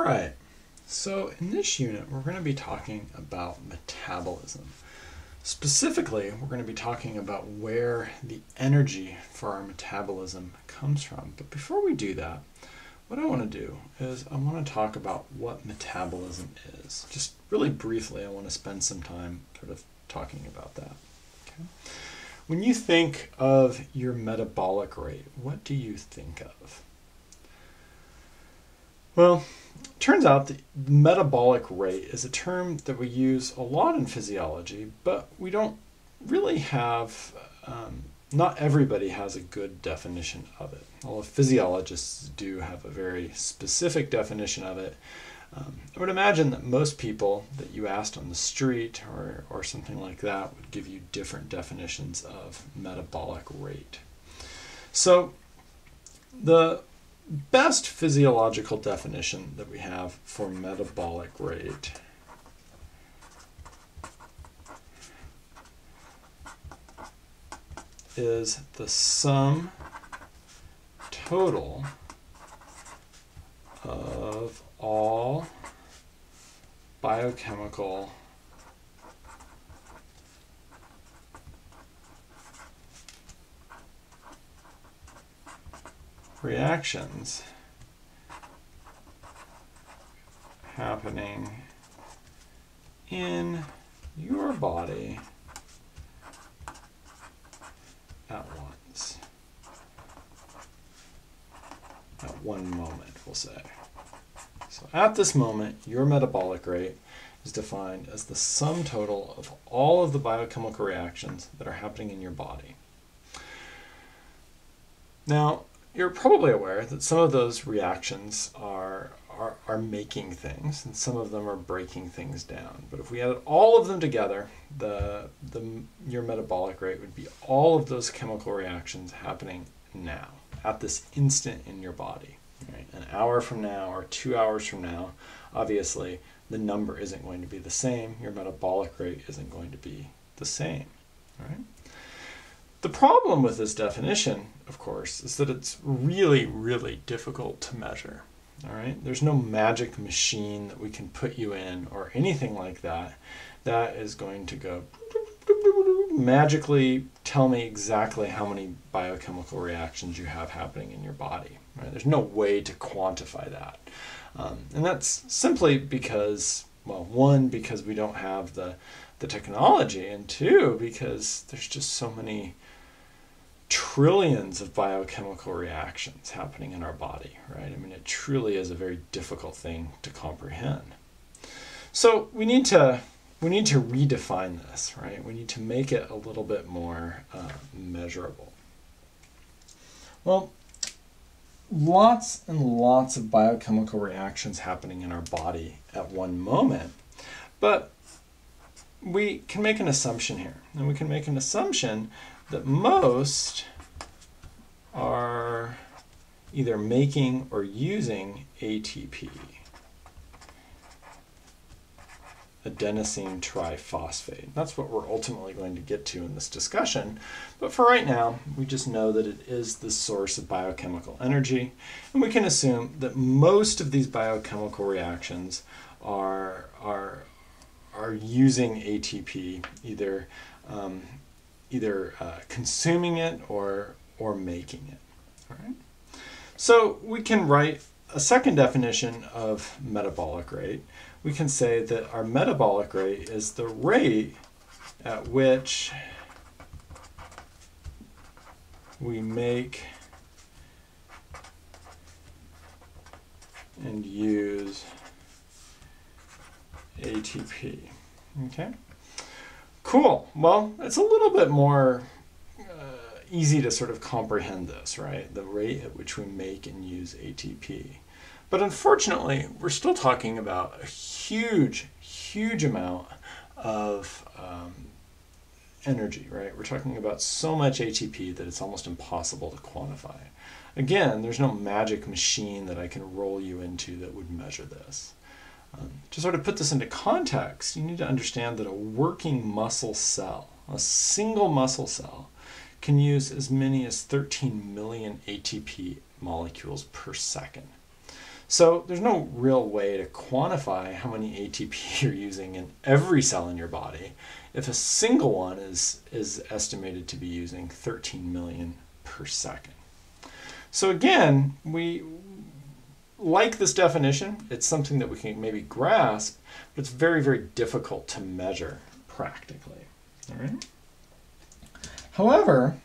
Alright, so in this unit we're going to be talking about metabolism. Specifically, we're going to be talking about where the energy for our metabolism comes from. But before we do that, what I want to do is I want to talk about what metabolism is. Just really briefly, I want to spend some time sort of talking about that. Okay? When you think of your metabolic rate, what do you think of? Well, it turns out the metabolic rate is a term that we use a lot in physiology, but we don't really have, not everybody has a good definition of it. Although physiologists do have a very specific definition of it. I would imagine that most people that you asked on the street or something like that would give you different definitions of metabolic rate. So the best physiological definition that we have for metabolic rate is the sum total of all biochemical reactions happening in your body at once. At one moment, we'll say. So at this moment, your metabolic rate is defined as the sum total of all of the biochemical reactions that are happening in your body. Now, you're probably aware that some of those reactions are making things, and some of them are breaking things down. But if we add all of them together, your metabolic rate would be all of those chemical reactions happening now, at this instant in your body. Right? An hour from now or 2 hours from now, obviously the number isn't going to be the same. Your metabolic rate isn't going to be the same. Right? The problem with this definition, of course, is that it's really, really difficult to measure. All right? There's no magic machine that we can put you in or anything like that that is going to go magically tell me exactly how many biochemical reactions you have happening in your body. Right? There's no way to quantify that. And that's simply because, well, one, because we don't have the technology, and two, because there's just so many trillions of biochemical reactions happening in our body, right? I mean, it truly is a very difficult thing to comprehend. So we need to redefine this, right? We need to make it a little bit more measurable. Well, lots and lots of biochemical reactions happening in our body at one moment, but we can make an assumption here, and we can make an assumption that most are either making or using ATP, adenosine triphosphate. That's what we're ultimately going to get to in this discussion. But for right now, we just know that it is the source of biochemical energy, and we can assume that most of these biochemical reactions are using ATP, either consuming it or making it. All right? So we can write a second definition of metabolic rate. We can say that our metabolic rate is the rate at which we make and use ATP. Okay? Cool. Well, it's a little bit more easy to sort of comprehend this, right? The rate at which we make and use ATP. But unfortunately, we're still talking about a huge, huge amount of energy, right? We're talking about so much ATP that it's almost impossible to quantify. Again, there's no magic machine that I can roll you into that would measure this. To sort of put this into context, you need to understand that a working muscle cell, a single muscle cell, can use as many as 13 million ATP molecules per second. So there's no real way to quantify how many ATP you're using in every cell in your body if a single one is estimated to be using 13 million per second. So again, we like this definition. It's something that we can maybe grasp, but it's very, very difficult to measure practically. All right? However,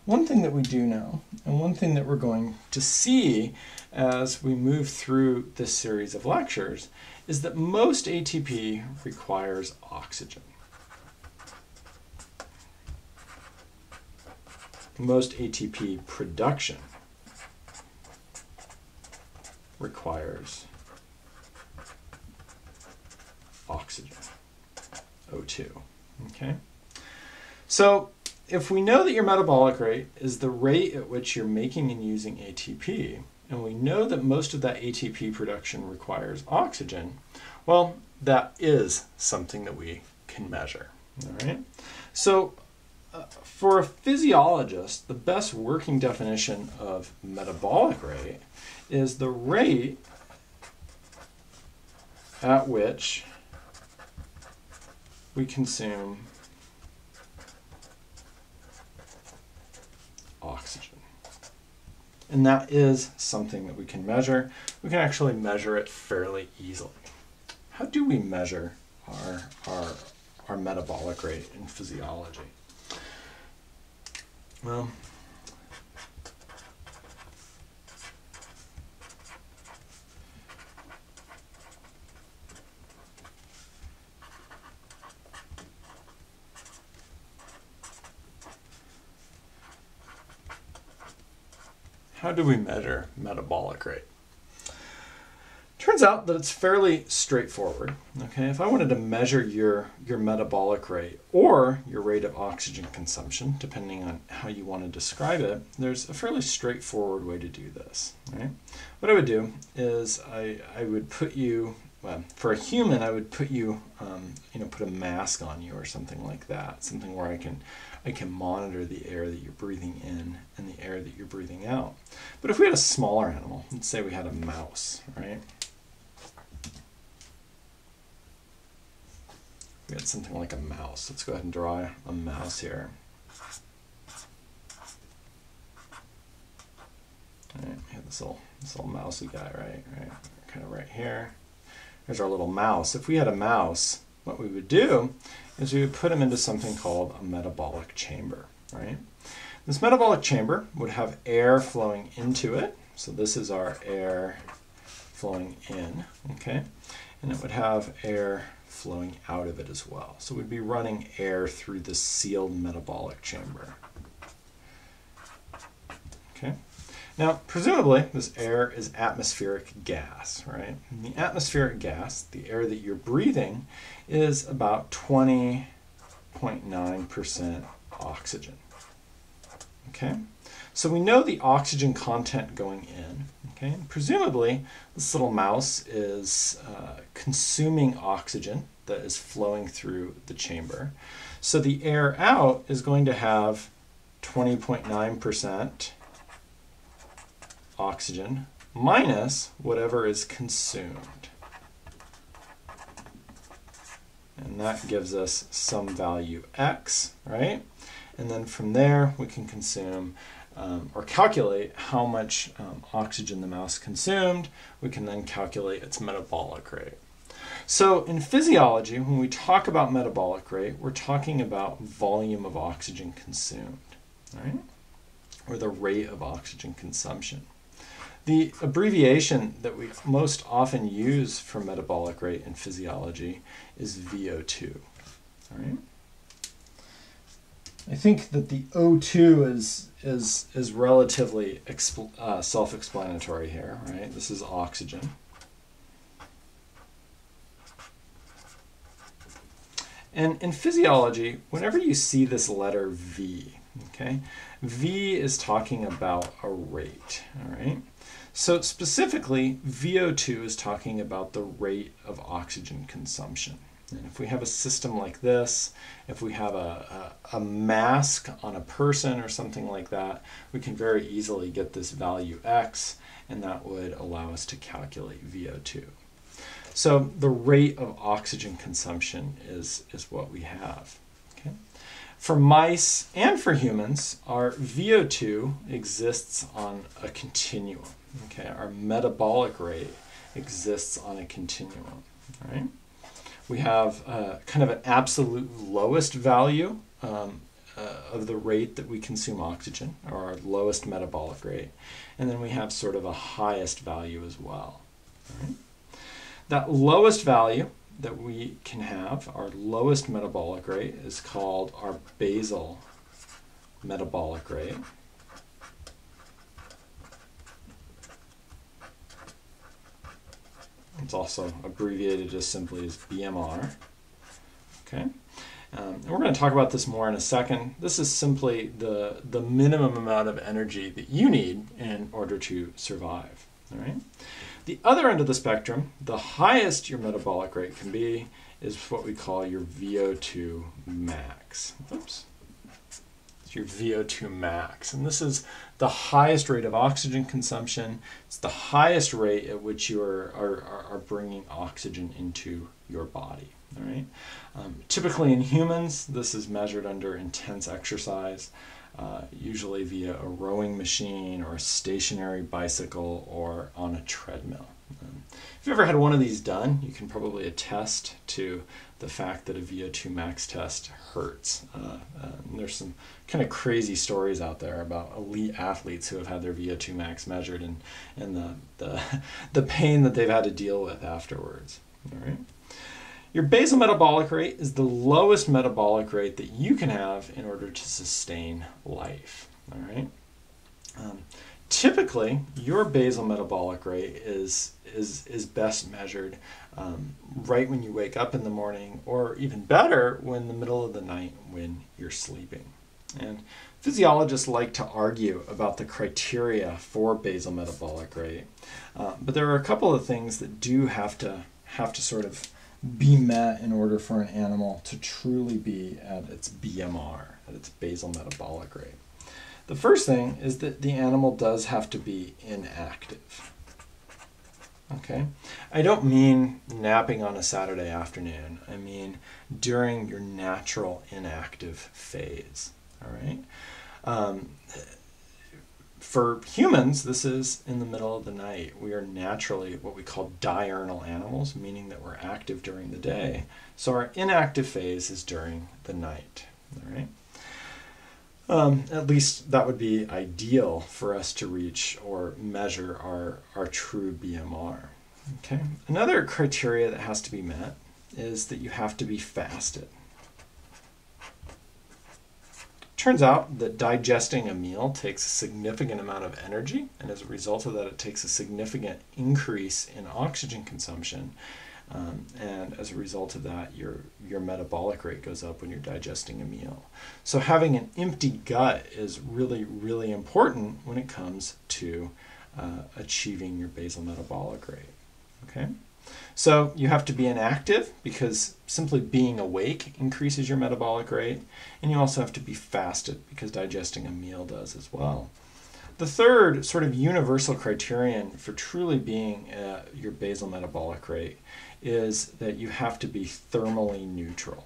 one thing that we do know, and one thing that we're going to see as we move through this series of lectures, is that most ATP requires oxygen. Most ATP production requires oxygen, O2. Okay? So if we know that your metabolic rate is the rate at which you're making and using ATP, and we know that most of that ATP production requires oxygen, well, that is something that we can measure. All right? So for a physiologist, the best working definition of metabolic rate is the rate at which we consume oxygen. And that is something that we can measure. We can actually measure it fairly easily. How do we measure our metabolic rate in physiology? Well, how do we measure metabolic rate? Turns out that it's fairly straightforward. Okay, if I wanted to measure your metabolic rate or your rate of oxygen consumption, depending on how you want to describe it, there's a fairly straightforward way to do this. Right? What I would do is I would put you, well, for a human, I would put you, put a mask on you or something like that, something where I can monitor the air that you're breathing in and the air that you're breathing out. But if we had a smaller animal, let's say we had a mouse, right? We had something like a mouse. Let's go ahead and draw a mouse here. All right, we have this little mousy guy, right, kind of right here. There's our little mouse. If we had a mouse, what we would do is we would put him into something called a metabolic chamber, right? This metabolic chamber would have air flowing into it. So this is our air flowing in, okay? And it would have air flowing out of it as well. So we'd be running air through the sealed metabolic chamber. Okay. Now, presumably, this air is atmospheric gas, right? And the atmospheric gas, the air that you're breathing, is about 20.9% oxygen. Okay? So we know the oxygen content going in. Okay? And presumably, this little mouse is consuming oxygen that is flowing through the chamber. So the air out is going to have 20.9% oxygen minus whatever is consumed. And that gives us some value x, right? And then from there we can consume or calculate how much oxygen the mouse consumed. We can then calculate its metabolic rate. So in physiology, when we talk about metabolic rate, we're talking about volume of oxygen consumed, right? Or the rate of oxygen consumption. The abbreviation that we most often use for metabolic rate in physiology is VO2. All right? I think that the O2 is relatively self-explanatory here, right? This is oxygen. And in physiology, whenever you see this letter V, okay, V is talking about a rate, all right? So specifically, VO2 is talking about the rate of oxygen consumption. And if we have a system like this, if we have a mask on a person or something like that, we can very easily get this value x, and that would allow us to calculate VO2. So the rate of oxygen consumption is what we have. Okay? For mice and for humans, our VO2 exists on a continuum. Okay? Our metabolic rate exists on a continuum. All right? We have kind of an absolute lowest value of the rate that we consume oxygen, or our lowest metabolic rate. And then we have sort of a highest value as well. All right? That lowest value that we can have, our lowest metabolic rate, is called our basal metabolic rate. It's also abbreviated as simply as BMR. Okay, and we're going to talk about this more in a second. This is simply the minimum amount of energy that you need in order to survive. All right. The other end of the spectrum, the highest your metabolic rate can be, is what we call your VO2 max. Oops. It's your VO2 max. And this is the highest rate of oxygen consumption. It's the highest rate at which you are bringing oxygen into your body. All right. Typically in humans, this is measured under intense exercise, usually via a rowing machine or a stationary bicycle or on a treadmill. If you've ever had one of these done, you can probably attest to the fact that a VO2 max test hurts. There's some kind of crazy stories out there about elite athletes who have had their VO2 max measured and the pain that they've had to deal with afterwards. All right. Your basal metabolic rate is the lowest metabolic rate that you can have in order to sustain life. All right. Typically, your basal metabolic rate is best measured right when you wake up in the morning, or even better, when the middle of the night when you're sleeping. And physiologists like to argue about the criteria for basal metabolic rate, but there are a couple of things that do have to sort of be met in order for an animal to truly be at its BMR, at its basal metabolic rate. The first thing is that the animal does have to be inactive. Okay? I don't mean napping on a Saturday afternoon. I mean during your natural inactive phase. All right? For humans, this is in the middle of the night. We are naturally what we call diurnal animals, meaning that we're active during the day. So our inactive phase is during the night. All right? At least that would be ideal for us to reach or measure our true BMR. Okay? Another criteria that has to be met is that you have to be fasted. Turns out that digesting a meal takes a significant amount of energy, and as a result of that, it takes a significant increase in oxygen consumption. And as a result of that, your metabolic rate goes up when you're digesting a meal. So having an empty gut is really, really important when it comes to achieving your basal metabolic rate. Okay? So you have to be inactive because simply being awake increases your metabolic rate, and you also have to be fasted because digesting a meal does as well. The third sort of universal criterion for truly being at your basal metabolic rate is that you have to be thermally neutral.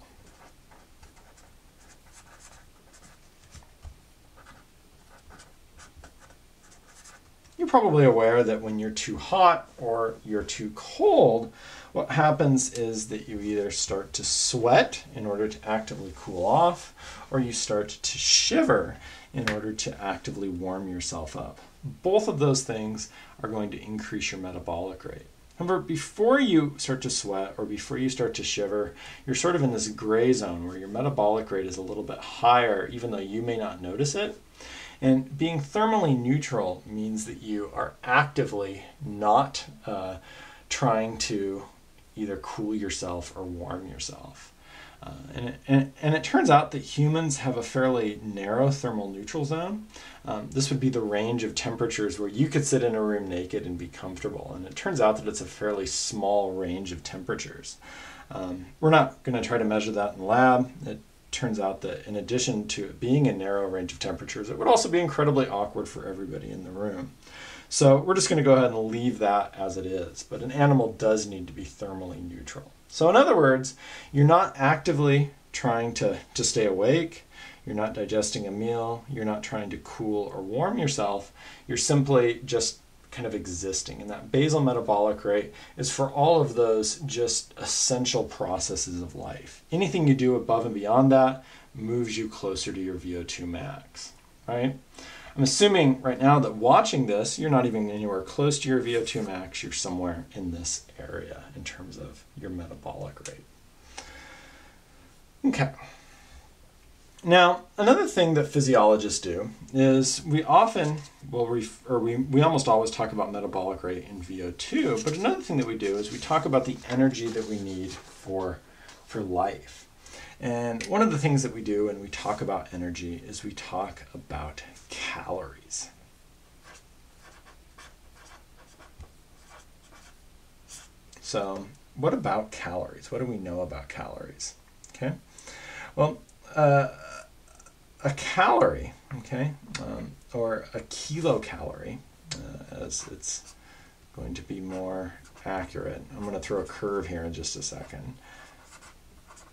You're probably aware that when you're too hot or you're too cold, what happens is that you either start to sweat in order to actively cool off, or you start to shiver in order to actively warm yourself up. Both of those things are going to increase your metabolic rate. However, before you start to sweat or before you start to shiver, you're sort of in this gray zone where your metabolic rate is a little bit higher, even though you may not notice it. And being thermally neutral means that you are actively not trying to either cool yourself or warm yourself. And it turns out that humans have a fairly narrow thermal neutral zone. This would be the range of temperatures where you could sit in a room naked and be comfortable. And it turns out that it's a fairly small range of temperatures. We're not going to try to measure that in the lab. It turns out that in addition to it being a narrow range of temperatures, it would also be incredibly awkward for everybody in the room. So we're just going to go ahead and leave that as it is. But an animal does need to be thermally neutral. So in other words, you're not actively trying to stay awake. You're not digesting a meal. You're not trying to cool or warm yourself. You're simply just kind of existing. And that basal metabolic rate is for all of those just essential processes of life. Anything you do above and beyond that moves you closer to your VO2 max, right? I'm assuming right now that watching this, you're not even anywhere close to your VO2 max. You're somewhere in this area in terms of your metabolic rate. Okay. Now, another thing that physiologists do is we often will, we almost always talk about metabolic rate in VO2, but another thing that we do is we talk about the energy that we need for life. And one of the things that we do when we talk about energy is we talk about calories. So what about calories? What do we know about calories? Okay. Well, a calorie, okay, or a kilocalorie, as it's going to be more accurate. I'm going to throw a curve here in just a second.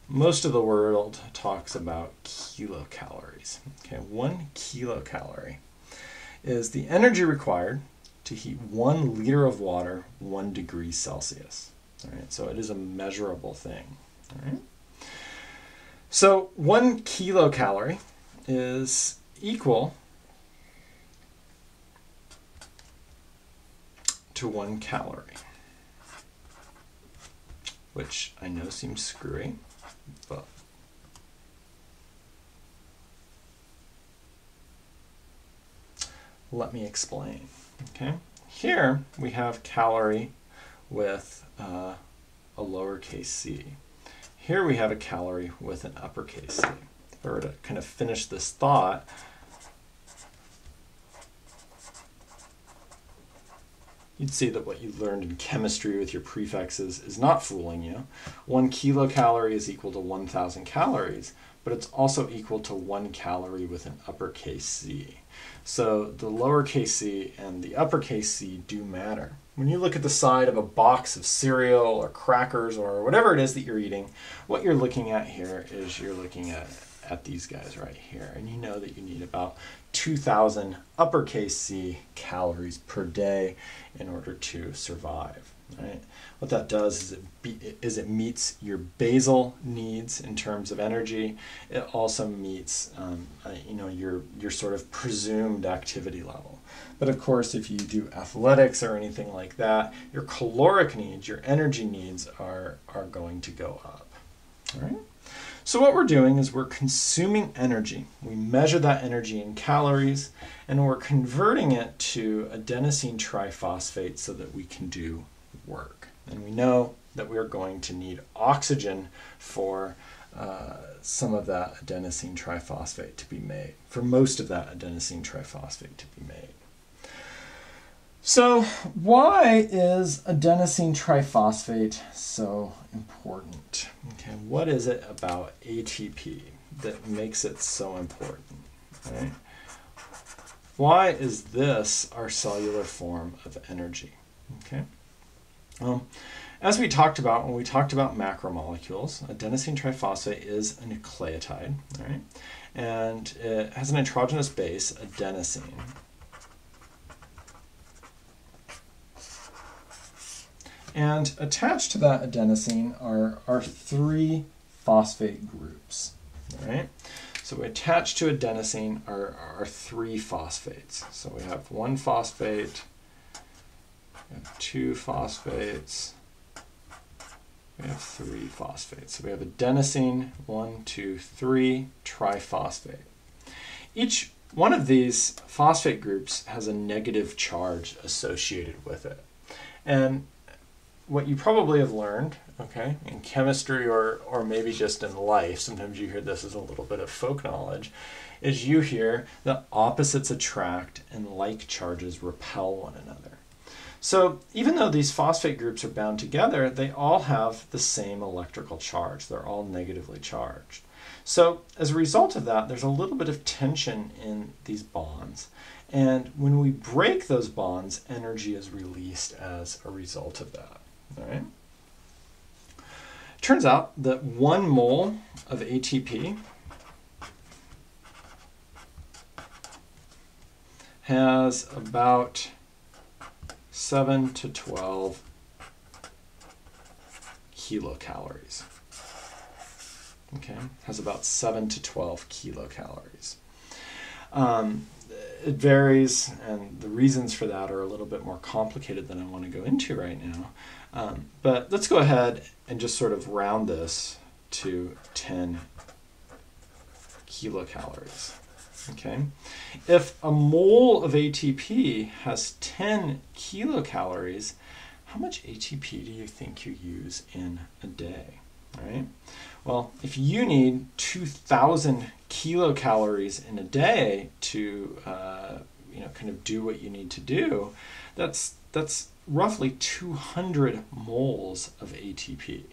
Most of the world talks about kilocalories. Okay, 1 kilocalorie is the energy required to heat 1 liter of water 1 degree Celsius. All right, so it is a measurable thing. All right. So 1 kilocalorie is equal to 1 calorie, which I know seems screwy, but let me explain. Okay, here we have calorie with a lowercase c. Here we have a calorie with an uppercase c. If I were to kind of finish this thought, you'd see that what you learned in chemistry with your prefixes is not fooling you. 1 kilocalorie is equal to 1,000 calories, but it's also equal to 1 calorie with an uppercase c. So the lowercase c and the uppercase c do matter. When you look at the side of a box of cereal or crackers or whatever it is that you're eating, what you're looking at here is you're looking at these guys right here. And you know that you need about 2,000 uppercase C calories per day in order to survive. Right? What that does is it meets your basal needs in terms of energy. It also meets your sort of presumed activity level. But of course, if you do athletics or anything like that, your caloric needs, your energy needs are going to go up. All right? So what we're doing is we're consuming energy. We measure that energy in calories, and we're converting it to adenosine triphosphate so that we can do work. And we know that we're going to need oxygen for some of that adenosine triphosphate to be made, for most of that adenosine triphosphate to be made. So why is adenosine triphosphate so important? Okay, what is it about ATP that makes it so important? Right? Why is this our cellular form of energy? Okay. As we talked about when we talked about macromolecules, adenosine triphosphate is a nucleotide, right? And it has an nitrogenous base, adenosine. And attached to that adenosine are 3 phosphate groups, right? So we attach to adenosine are 3 phosphates. So we have 1 phosphate, we have 2 phosphates, we have 3 phosphates. So we have adenosine, 1, 2, 3, triphosphate. Each one of these phosphate groups has a negative charge associated with it. And what you probably have learned, okay, in chemistry or maybe just in life, sometimes you hear this as a little bit of folk knowledge, is you hear that opposites attract and like charges repel one another. So even though these phosphate groups are bound together, they all have the same electrical charge. They're all negatively charged. So as a result of that, there's a little bit of tension in these bonds. And when we break those bonds, energy is released as a result of that. All right? Turns out that 1 mole of ATP has about 7 to 12 kilocalories. Okay, has about 7 to 12 kilocalories. It varies, and the reasons for that are a little bit more complicated than I want to go into right now. But let's go ahead and just sort of round this to 10 kilocalories. Okay, if a mole of ATP has 10 kilocalories, how much ATP do you think you use in a day? All right. Well, if you need 2,000 kilocalories in a day to kind of do what you need to do, that's roughly 200 moles of ATP.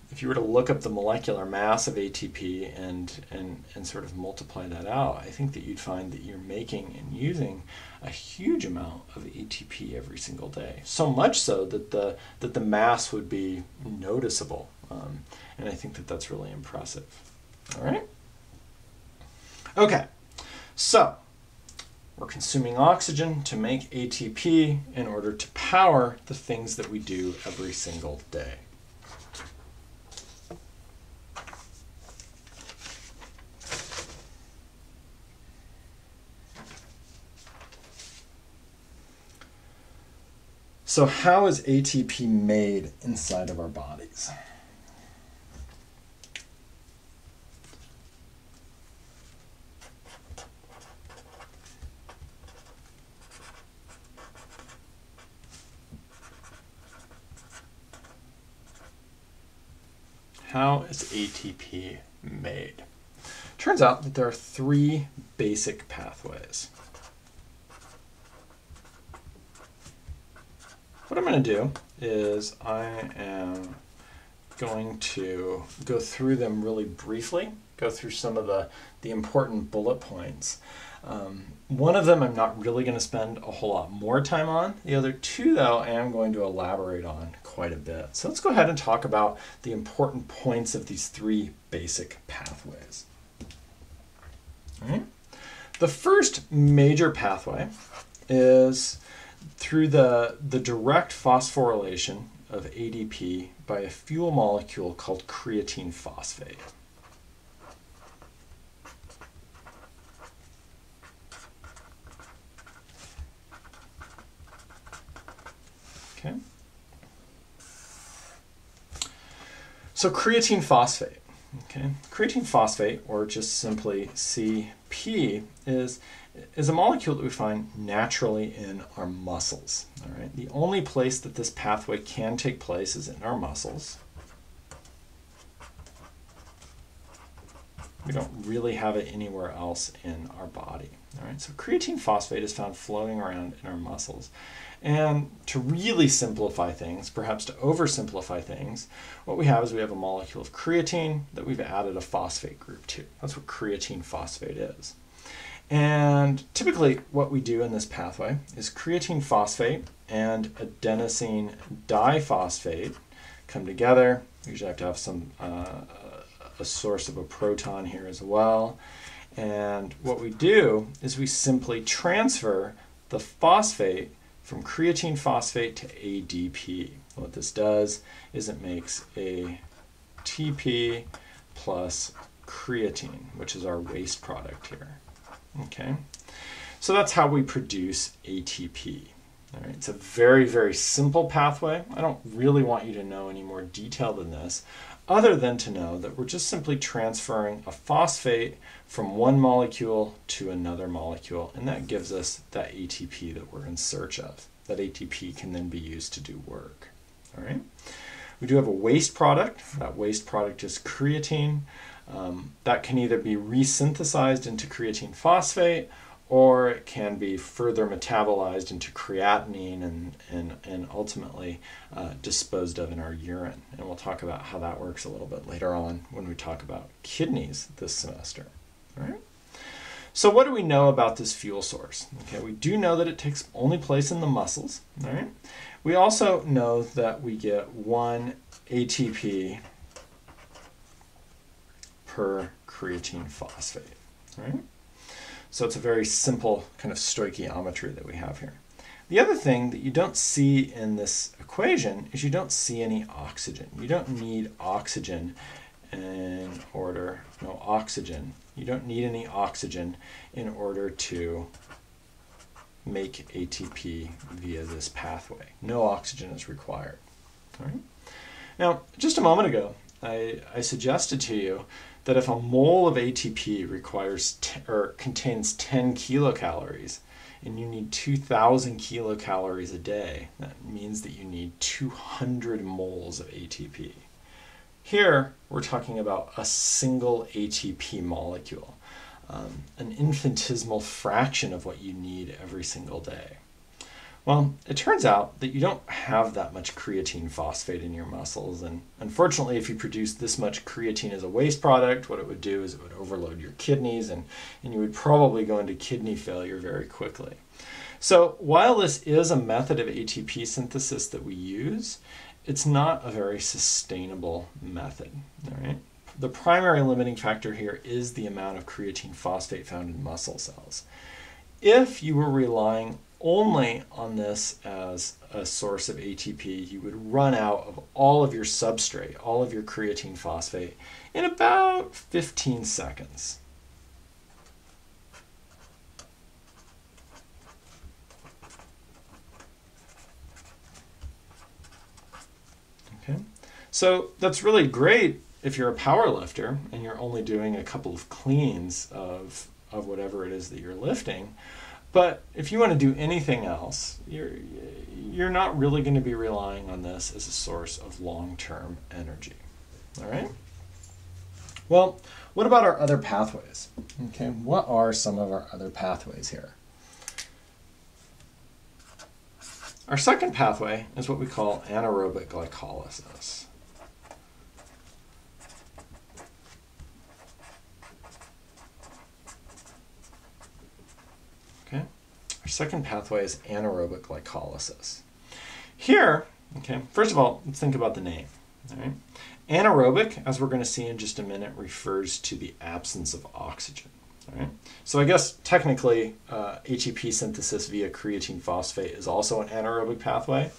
If you were to look up the molecular mass of ATP and sort of multiply that out, I think that you'd find that you're making and using a huge amount of ATP every single day. So much so that the mass would be noticeable. And I think that that's really impressive. All right? Okay, so we're consuming oxygen to make ATP in order to power the things that we do every single day. So how is ATP made inside of our bodies? How is ATP made? Turns out that there are 3 basic pathways. What I'm going to do is I am going to go through them really briefly, go through some of the important bullet points. One of them I'm not really going to spend a whole lot more time on. The other 2, though, I am going to elaborate on quite a bit. So let's go ahead and talk about the important points of these 3 basic pathways. All right. The first major pathway is through the direct phosphorylation of ADP by a fuel molecule called creatine phosphate. Okay. So creatine phosphate. Okay. Creatine phosphate, or just simply CP, is a molecule that we find naturally in our muscles. All right. The only place that this pathway can take place is in our muscles. We don't really have it anywhere else in our body. All right. So creatine phosphate is found floating around in our muscles. And to really simplify things, perhaps to oversimplify things, what we have is we have a molecule of creatine that we've added a phosphate group to. That's what creatine phosphate is. And typically what we do in this pathway is creatine phosphate and adenosine diphosphate come together. We usually have to have some a source of a proton here as well. And what we do is we simply transfer the phosphate from creatine phosphate to ADP. What this does is it makes ATP plus creatine, which is our waste product here. Okay, so that's how we produce ATP. All right, it's a very, very simple pathway. I don't really want you to know any more detail than this, other than to know that we're just simply transferring a phosphate from one molecule to another molecule, and that gives us that ATP that we're in search of. that ATP can then be used to do work. All right. We do have a waste product. That waste product is creatine. That can either be resynthesized into creatine phosphate, or it can be further metabolized into creatinine and ultimately disposed of in our urine. And we'll talk about how that works a little bit later on when we talk about kidneys this semester. All right? So what do we know about this fuel source? Okay, we do know that it takes only place in the muscles. All right? We also know that we get 1 ATP per creatine phosphate. All right? So it's a very simple kind of stoichiometry that we have here. The other thing that you don't see in this equation is you don't see any oxygen. You don't need oxygen in order, no oxygen. You don't need any oxygen in order to make ATP via this pathway. No oxygen is required. All right? Now, just a moment ago, I suggested to you that if a mole of ATP contains 10 kilocalories and you need 2,000 kilocalories a day, that means that you need 200 moles of ATP. Here, we're talking about a single ATP molecule, an infinitesimal fraction of what you need every single day. Well, it turns out that you don't have that much creatine phosphate in your muscles, and unfortunately, if you produce this much creatine as a waste product, what it would do is it would overload your kidneys, and you would probably go into kidney failure very quickly. So while this is a method of ATP synthesis that we use, it's not a very sustainable method. All right? The primary limiting factor here is the amount of creatine phosphate found in muscle cells. If you were relying only on this as a source of ATP, you would run out of all of your substrate, all of your creatine phosphate, in about 15 seconds. Okay, so that's really great if you're a power lifter and you're only doing a couple of cleans of whatever it is that you're lifting. But if you want to do anything else, you're not really going to be relying on this as a source of long-term energy. All right? Well, what about our other pathways? Okay, what are some of our other pathways here? Our second pathway is what we call anaerobic glycolysis. Okay. Our second pathway is anaerobic glycolysis. Here, okay, first of all, let's think about the name. All right? Anaerobic, as we're going to see in just a minute, refers to the absence of oxygen. All right? So I guess technically ATP synthesis via creatine phosphate is also an anaerobic pathway.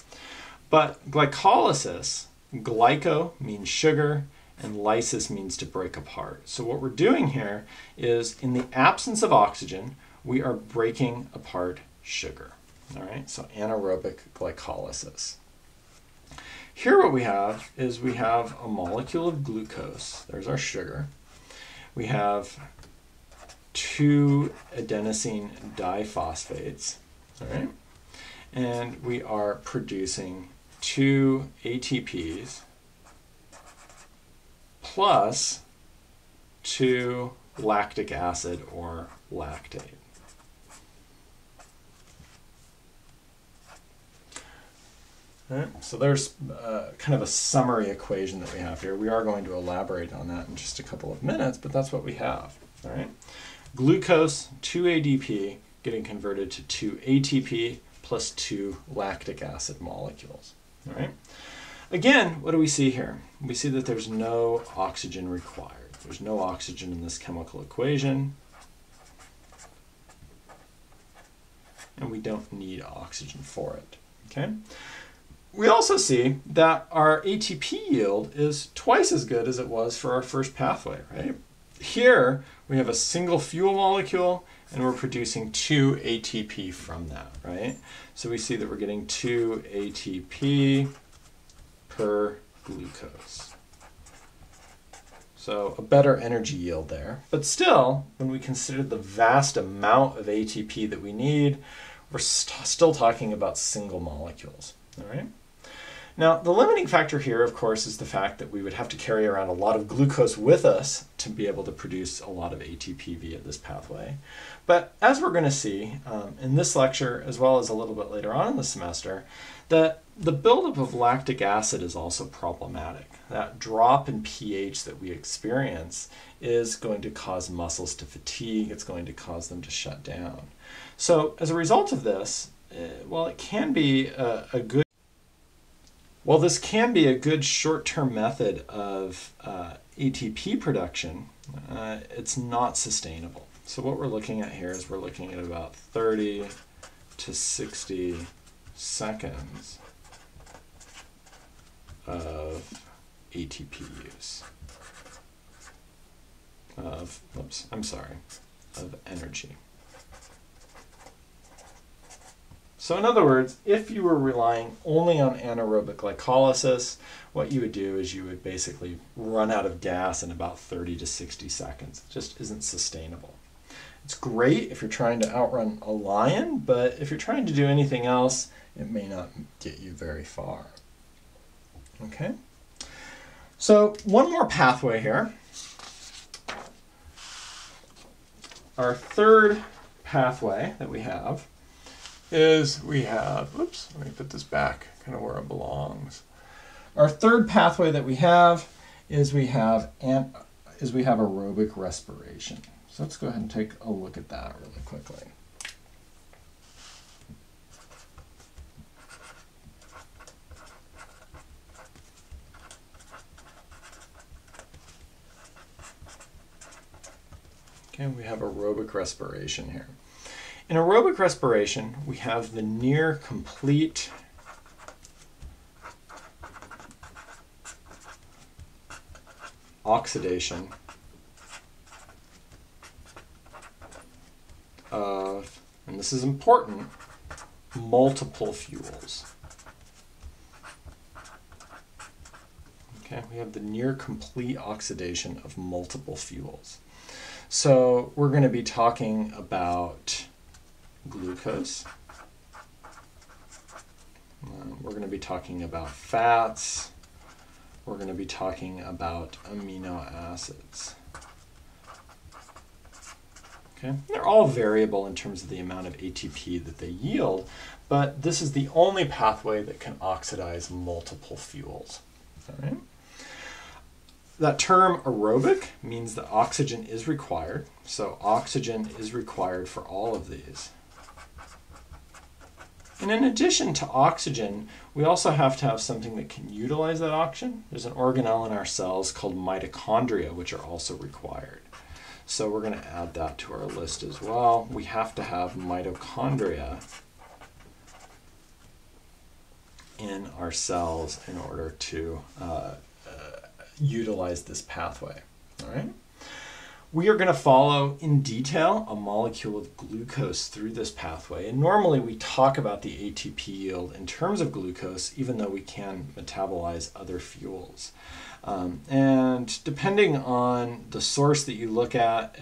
But glycolysis, glyco means sugar, and lysis means to break apart. So what we're doing here is, in the absence of oxygen, we are breaking apart sugar. All right, so anaerobic glycolysis. Here what we have is we have a molecule of glucose. There's our sugar. We have 2 adenosine diphosphates. All right, and we are producing 2 ATPs plus 2 lactic acid or lactate. All right, so there's kind of a summary equation that we have here. We are going to elaborate on that in just a couple of minutes, but that's what we have. All right, glucose, 2 ADP, getting converted to 2 ATP plus 2 lactic acid molecules. All right. Again, what do we see here? We see that there's no oxygen required. There's no oxygen in this chemical equation, and we don't need oxygen for it. Okay. We also see that our ATP yield is twice as good as it was for our first pathway, right? Here, we have a single fuel molecule, and we're producing 2 ATP from that, right? So we see that we're getting 2 ATP per glucose. So a better energy yield there. But still, when we consider the vast amount of ATP that we need, we're still talking about single molecules. All right. Now, the limiting factor here, of course, is the fact that we would have to carry around a lot of glucose with us to be able to produce a lot of ATP via this pathway. But as we're going to see in this lecture, as well as a little bit later on in the semester, that the buildup of lactic acid is also problematic. That drop in pH that we experience is going to cause muscles to fatigue. It's going to cause them to shut down. So as a result of this, while it can be While this can be a good short-term method of ATP production, it's not sustainable. So what we're looking at here is we're looking at about 30 to 60 seconds of ATP use. Of energy. So in other words, if you were relying only on anaerobic glycolysis, what you would do is you would basically run out of gas in about 30 to 60 seconds. It just isn't sustainable. It's great if you're trying to outrun a lion, but if you're trying to do anything else, it may not get you very far. Okay? So one more pathway here. Our third pathway that we have is let me put this back kind of where it belongs. Our third pathway that we have is we have aerobic respiration. So let's go ahead and take a look at that really quickly. Okay, we have aerobic respiration here. In aerobic respiration, we have the near complete oxidation of, and this is important, multiple fuels. Okay, we have the near complete oxidation of multiple fuels. So we're going to be talking about glucose. We're going to be talking about fats. We're going to be talking about amino acids. Okay? They're all variable in terms of the amount of ATP that they yield, but this is the only pathway that can oxidize multiple fuels. All right? That term aerobic means that oxygen is required. So oxygen is required for all of these. And in addition to oxygen, we also have to have something that can utilize that oxygen. There's an organelle in our cells called mitochondria, which are also required. So we're going to add that to our list as well. We have to have mitochondria in our cells in order to utilize this pathway. All right? We are going to follow in detail a molecule of glucose through this pathway. And normally we talk about the ATP yield in terms of glucose, even though we can metabolize other fuels. And depending on the source that you look at,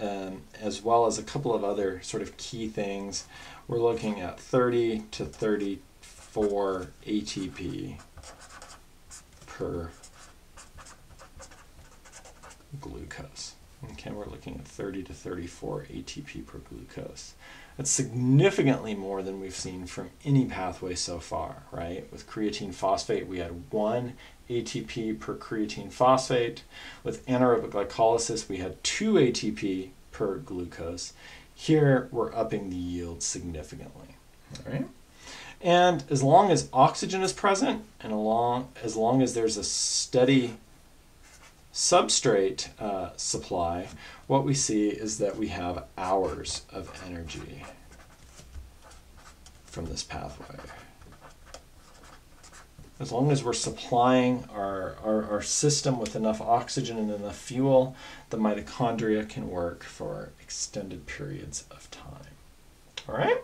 as well as a couple of other sort of key things, we're looking at 30 to 34 ATP per glucose. Okay, we're looking at 30 to 34 ATP per glucose. That's significantly more than we've seen from any pathway so far, right? With creatine phosphate, we had 1 ATP per creatine phosphate. With anaerobic glycolysis, we had 2 ATP per glucose. Here, we're upping the yield significantly, all right? And as long as oxygen is present, and as long as there's a steady substrate supply, what we see is that we have hours of energy from this pathway. As long as we're supplying our system with enough oxygen and enough fuel, the mitochondria can work for extended periods of time. All right?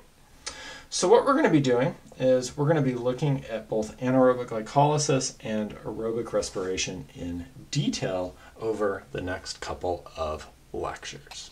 So what we're going to be doing is we're going to be looking at both anaerobic glycolysis and aerobic respiration in detail over the next couple of lectures.